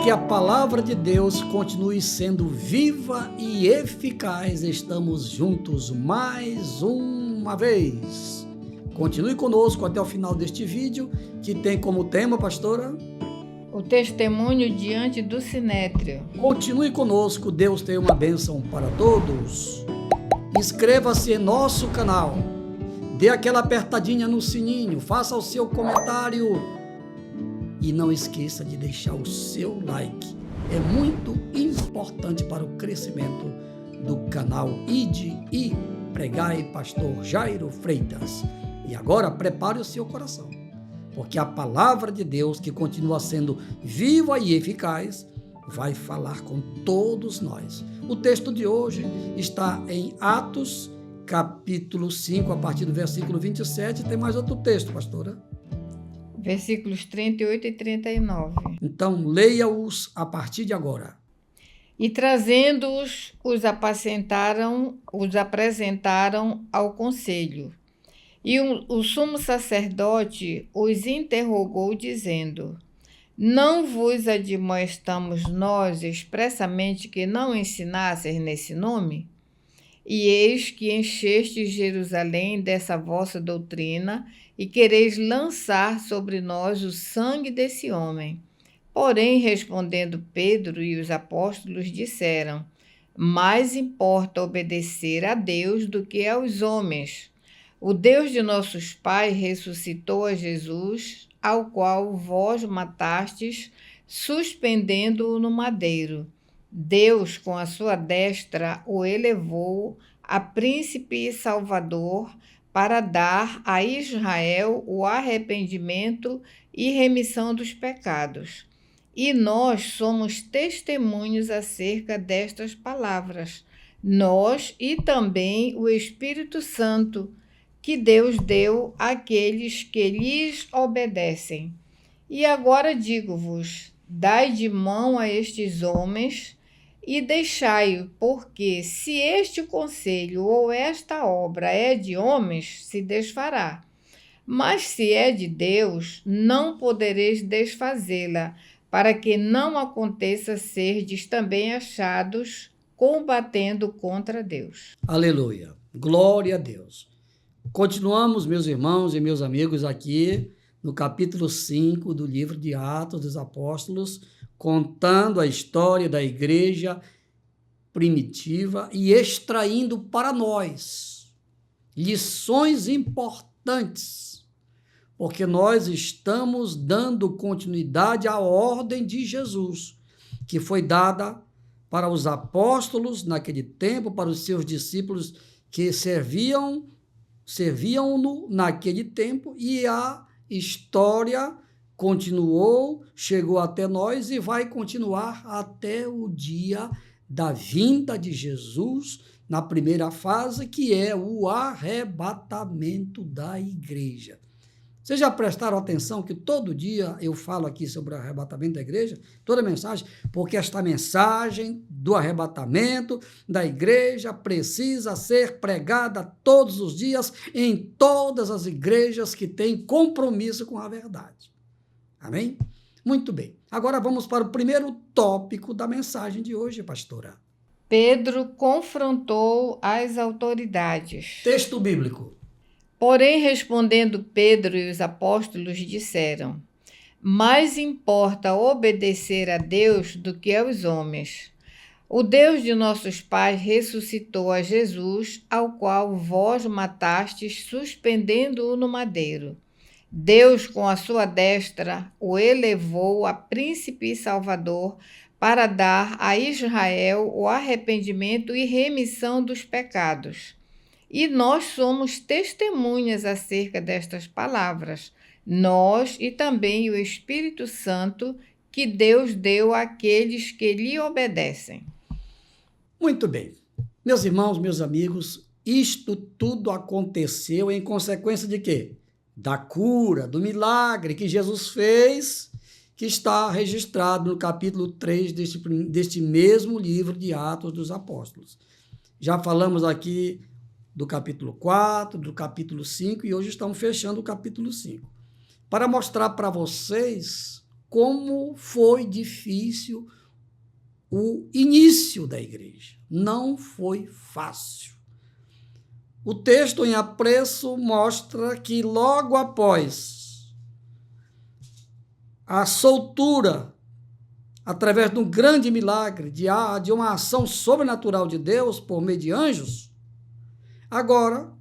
que a palavra de Deus continue sendo viva e eficaz, estamos juntos mais uma vez. Continue conosco até o final deste vídeo, que tem como tema, pastora, o testemunho diante do Sinédrio. Continue conosco, Deus tem uma bênção para todos. Inscreva-se em nosso canal, dê aquela apertadinha no sininho, faça o seu comentário e não esqueça de deixar o seu like. É muito importante para o crescimento do canal Ide e Pregai Pastor Jairo Freitas. E agora prepare o seu coração, porque a palavra de Deus, que continua sendo viva e eficaz, vai falar com todos nós. O texto de hoje está em Atos, capítulo 5, a partir do versículo 27. Tem mais outro texto, pastora? Versículos 38 e 39. Então, leia-os a partir de agora. E trazendo-os, os apresentaram ao conselho. E o sumo sacerdote os interrogou, dizendo: não vos admoestamos nós expressamente que não ensinasseis nesse nome? E eis que enchestes Jerusalém dessa vossa doutrina e quereis lançar sobre nós o sangue desse homem. Porém, respondendo Pedro e os apóstolos, disseram: mais importa obedecer a Deus do que aos homens. O Deus de nossos pais ressuscitou a Jesus, ao qual vós matastes, suspendendo-o no madeiro. Deus, com a sua destra, o elevou a príncipe e salvador para dar a Israel o arrependimento e remissão dos pecados. E nós somos testemunhos acerca destas palavras, nós e também o Espírito Santo, que Deus deu àqueles que lhes obedecem. E agora digo-vos: dai de mão a estes homens e deixai-o, porque se este conselho ou esta obra é de homens, se desfará. Mas se é de Deus, não podereis desfazê-la, para que não aconteça serdes também achados combatendo contra Deus. Aleluia, glória a Deus. Continuamos, meus irmãos e meus amigos, aqui no capítulo 5 do livro de Atos dos Apóstolos, contando a história da igreja primitiva e extraindo para nós lições importantes, porque nós estamos dando continuidade à ordem de Jesus, que foi dada para os apóstolos naquele tempo, para os seus discípulos que serviam-no naquele tempo, e a história continuou, chegou até nós e vai continuar até o dia da vinda de Jesus, na primeira fase, que é o arrebatamento da igreja. Vocês já prestaram atenção que todo dia eu falo aqui sobre o arrebatamento da igreja? Toda mensagem, porque esta mensagem do arrebatamento da igreja precisa ser pregada todos os dias em todas as igrejas que têm compromisso com a verdade. Amém? Muito bem. Agora vamos para o primeiro tópico da mensagem de hoje, pastora. Pedro confrontou as autoridades. Texto bíblico. Porém, respondendo Pedro e os apóstolos, disseram: mais importa obedecer a Deus do que aos homens. O Deus de nossos pais ressuscitou a Jesus, ao qual vós matastes, suspendendo-o no madeiro. Deus, com a sua destra, o elevou a príncipe e salvador para dar a Israel o arrependimento e remissão dos pecados. E nós somos testemunhas acerca destas palavras, nós e também o Espírito Santo, que Deus deu àqueles que lhe obedecem. Muito bem. Meus irmãos, meus amigos, isto tudo aconteceu em consequência de quê? Da cura, do milagre que Jesus fez, que está registrado no capítulo 3 deste mesmo livro de Atos dos Apóstolos. Já falamos aqui do capítulo 4, do capítulo 5, e hoje estamos fechando o capítulo 5. Para mostrar para vocês como foi difícil o início da igreja. Não foi fácil. O texto em apreço mostra que logo após a soltura, através de um grande milagre, de uma ação sobrenatural de Deus por meio de anjos, agora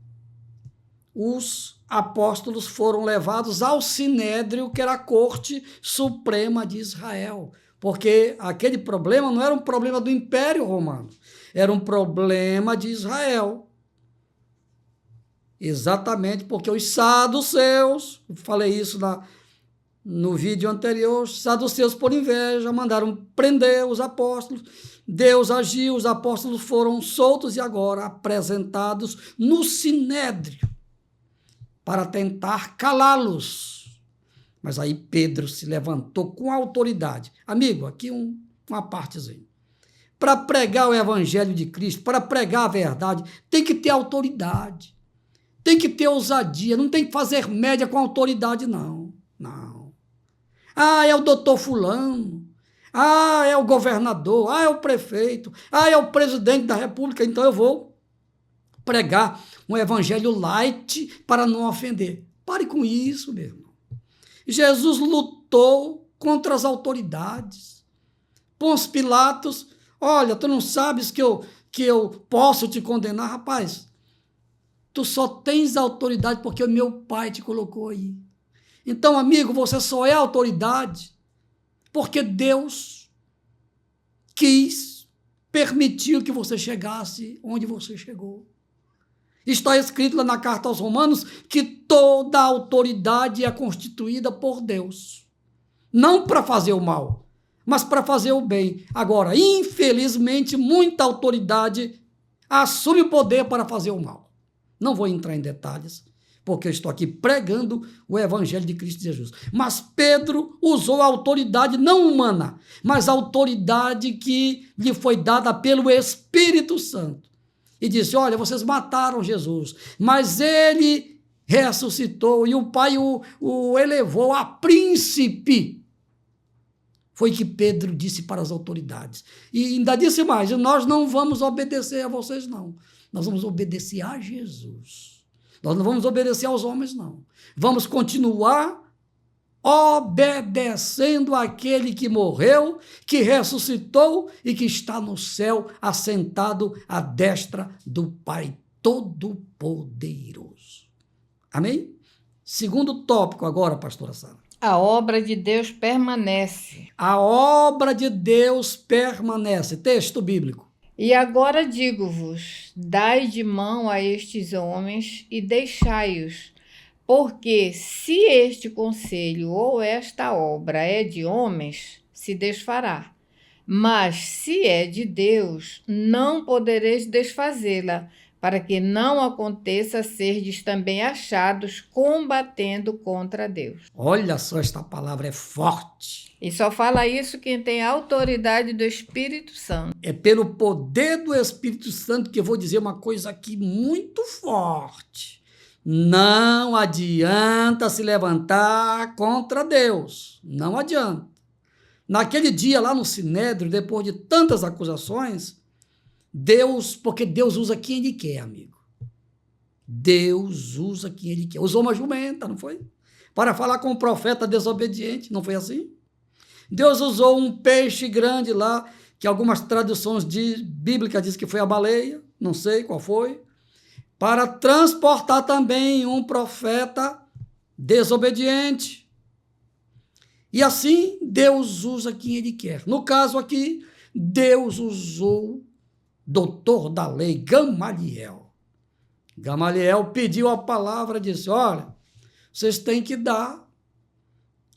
os apóstolos foram levados ao Sinédrio, que era a corte suprema de Israel, porque aquele problema não era um problema do Império Romano, era um problema de Israel. Exatamente porque os saduceus, falei isso no vídeo anterior, os saduceus por inveja mandaram prender os apóstolos, Deus agiu, os apóstolos foram soltos e agora apresentados no Sinédrio para tentar calá-los. Mas aí Pedro se levantou com autoridade. Amigo, aqui uma partezinha. Para pregar o evangelho de Cristo, para pregar a verdade, tem que ter autoridade. Tem que ter ousadia, não tem que fazer média com autoridade, não. Não. Ah, é o doutor fulano. Ah, é o governador. Ah, é o prefeito. Ah, é o presidente da república. Então eu vou pregar um evangelho light para não ofender. Pare com isso, meu irmão. Jesus lutou contra as autoridades. Pôncio Pilatos, olha, tu não sabes que eu posso te condenar? Rapaz, tu só tens autoridade porque o meu pai te colocou aí. Então, amigo, você só é autoridade porque Deus permitiu que você chegasse onde você chegou. Está escrito lá na carta aos Romanos que toda autoridade é constituída por Deus. Não para fazer o mal, mas para fazer o bem. Agora, infelizmente, muita autoridade assume o poder para fazer o mal. Não vou entrar em detalhes, porque eu estou aqui pregando o evangelho de Cristo Jesus. Mas Pedro usou a autoridade não humana, mas a autoridade que lhe foi dada pelo Espírito Santo. E disse, olha, vocês mataram Jesus, mas ele ressuscitou e o Pai o elevou a príncipe. Foi que Pedro disse para as autoridades. E ainda disse mais, nós não vamos obedecer a vocês, não. Nós vamos obedecer a Jesus. Nós não vamos obedecer aos homens, não. Vamos continuar obedecendo àquele que morreu, que ressuscitou e que está no céu, assentado à destra do Pai Todo-Poderoso. Amém? Segundo tópico agora, pastora Sara. A obra de Deus permanece. A obra de Deus permanece. Texto bíblico. E agora digo-vos, dai de mão a estes homens e deixai-os, porque se este conselho ou esta obra é de homens, se desfará. Mas se é de Deus, não podereis desfazê-la, para que não aconteça serdes também achados combatendo contra Deus. Olha só, esta palavra é forte. E só fala isso quem tem a autoridade do Espírito Santo. É pelo poder do Espírito Santo que eu vou dizer uma coisa aqui muito forte. Não adianta se levantar contra Deus. Não adianta. Naquele dia lá no Sinédrio, depois de tantas acusações, porque Deus usa quem Ele quer, amigo. Deus usa quem Ele quer. Usou uma jumenta, não foi? Para falar com um profeta desobediente, não foi assim? Deus usou um peixe grande lá, que algumas traduções bíblicas dizem que foi a baleia, não sei qual foi, para transportar também um profeta desobediente. E assim, Deus usa quem Ele quer. No caso aqui, Deus usou o doutor da lei, Gamaliel. Gamaliel pediu a palavra e disse, olha, vocês têm que dar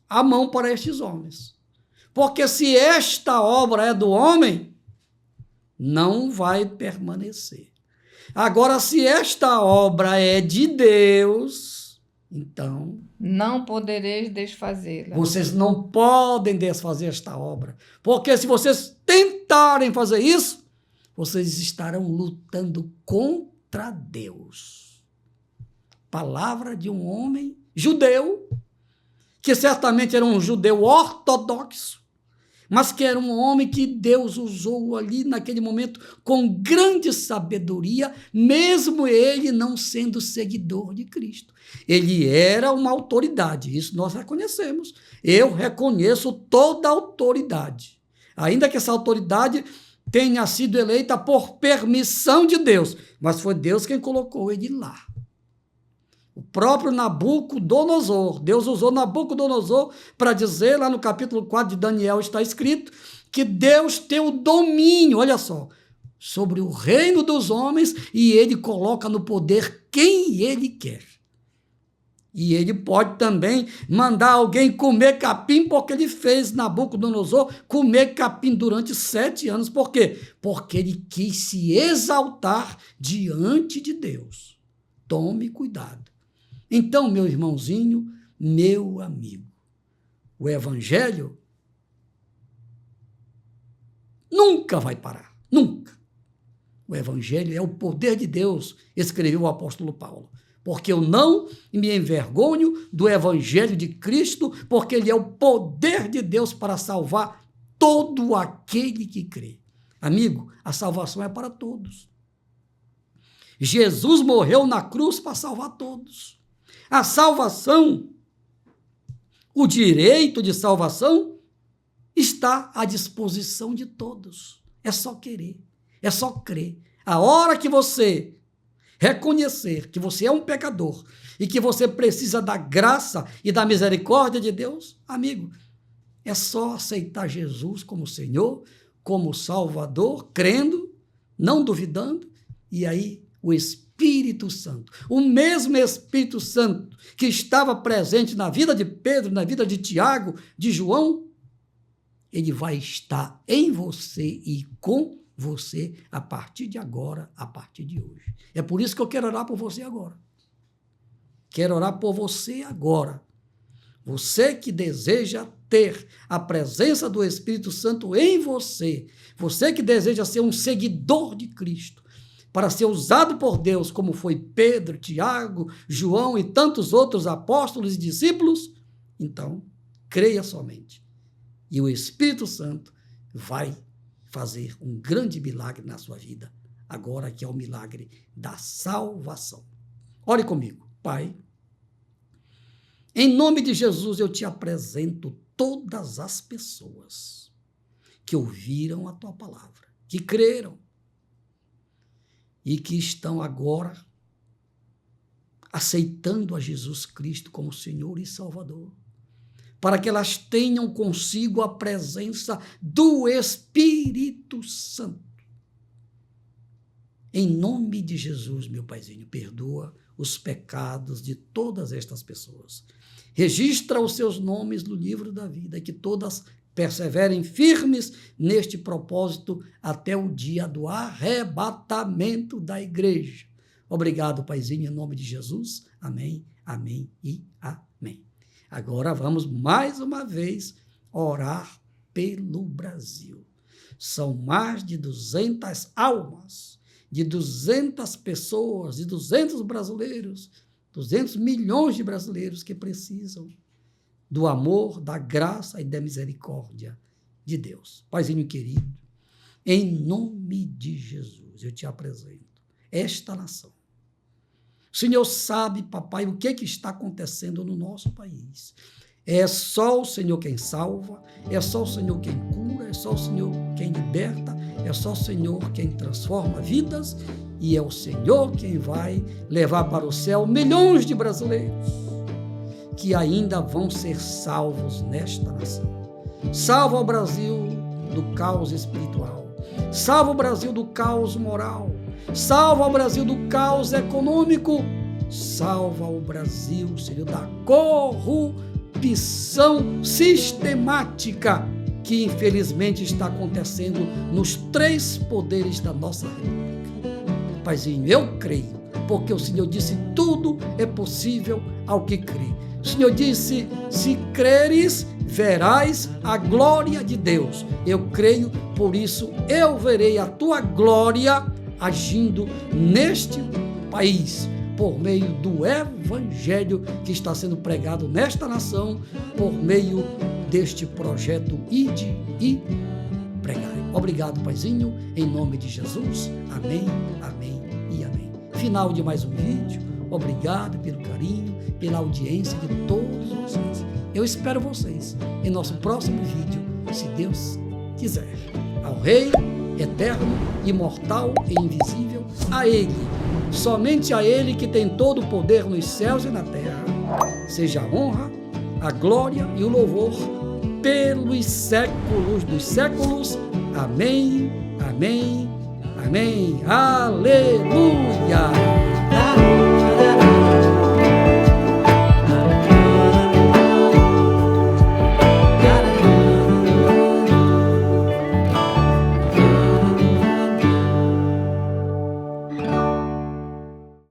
a mão para estes homens. Porque se esta obra é do homem, não vai permanecer. Agora, se esta obra é de Deus, então não podereis desfazê-la. Vocês não podem desfazer esta obra. Porque se vocês tentarem fazer isso, vocês estarão lutando contra Deus. Palavra de um homem judeu que certamente era um judeu ortodoxo, mas que era um homem que Deus usou ali naquele momento com grande sabedoria, mesmo ele não sendo seguidor de Cristo. Ele era uma autoridade, isso nós reconhecemos. Eu reconheço toda a autoridade, ainda que essa autoridade tenha sido eleita por permissão de Deus, mas foi Deus quem colocou ele lá. O próprio Nabucodonosor, Deus usou Nabucodonosor para dizer, lá no capítulo 4 de Daniel está escrito, que Deus tem o domínio, olha só, sobre o reino dos homens e ele coloca no poder quem ele quer. E ele pode também mandar alguém comer capim, porque ele fez Nabucodonosor comer capim durante 7 anos. Por quê? Porque ele quis se exaltar diante de Deus. Tome cuidado. Então, meu irmãozinho, meu amigo, o evangelho nunca vai parar, nunca. O evangelho é o poder de Deus, escreveu o apóstolo Paulo. Porque eu não me envergonho do evangelho de Cristo, porque ele é o poder de Deus para salvar todo aquele que crê. Amigo, a salvação é para todos. Jesus morreu na cruz para salvar todos. A salvação, o direito de salvação, está à disposição de todos. É só querer, é só crer. A hora que você reconhecer que você é um pecador e que você precisa da graça e da misericórdia de Deus, amigo, é só aceitar Jesus como Senhor, como Salvador, crendo, não duvidando, e aí o Espírito Santo, o mesmo Espírito Santo que estava presente na vida de Pedro, na vida de Tiago, de João, ele vai estar em você e com você a partir de agora, a partir de hoje. É por isso que eu quero orar por você agora. Quero orar por você agora. Você que deseja ter a presença do Espírito Santo em você, você que deseja ser um seguidor de Cristo, para ser usado por Deus, como foi Pedro, Tiago, João e tantos outros apóstolos e discípulos, então, creia somente. E o Espírito Santo vai fazer um grande milagre na sua vida, agora que é o milagre da salvação. Ore comigo. Pai, em nome de Jesus eu te apresento todas as pessoas que ouviram a tua palavra, que creram e que estão agora aceitando a Jesus Cristo como Senhor e Salvador, para que elas tenham consigo a presença do Espírito Santo. Em nome de Jesus, meu Paizinho, perdoa os pecados de todas estas pessoas. Registra os seus nomes no livro da vida, e que todas perseverem firmes neste propósito até o dia do arrebatamento da igreja. Obrigado, Paizinho, em nome de Jesus. Amém, amém e amém. Agora vamos mais uma vez orar pelo Brasil. São mais de 200 almas, de 200 pessoas, de 200 brasileiros, 200 milhões de brasileiros que precisam do amor, da graça e da misericórdia de Deus. Paizinho querido, em nome de Jesus, eu te apresento esta nação. O Senhor sabe, papai, o que está acontecendo no nosso país. É só o Senhor quem salva, é só o Senhor quem cura, é só o Senhor quem liberta, é só o Senhor quem transforma vidas e é o Senhor quem vai levar para o céu milhões de brasileiros que ainda vão ser salvos nesta nação. Salva o Brasil do caos espiritual, salva o Brasil do caos moral, salva o Brasil do caos econômico, salva o Brasil, Senhor, da corrupção sistemática que infelizmente está acontecendo nos 3 poderes da nossa República. Paizinho, eu creio, porque o Senhor disse, tudo é possível ao que crê. O Senhor disse, se creres, verás a glória de Deus. Eu creio, por isso eu verei a tua glória agindo neste país, por meio do evangelho que está sendo pregado nesta nação, por meio deste projeto Ide e Pregai. Obrigado, Paizinho, em nome de Jesus. Amém, amém e amém. Final de mais um vídeo. Obrigado pelo carinho, pela audiência de todos vocês. Eu espero vocês em nosso próximo vídeo, se Deus quiser. Ao Rei eterno, imortal e invisível, a Ele, somente a Ele que tem todo o poder nos céus e na terra, seja a honra, a glória e o louvor pelos séculos dos séculos. Amém, amém, amém. Aleluia!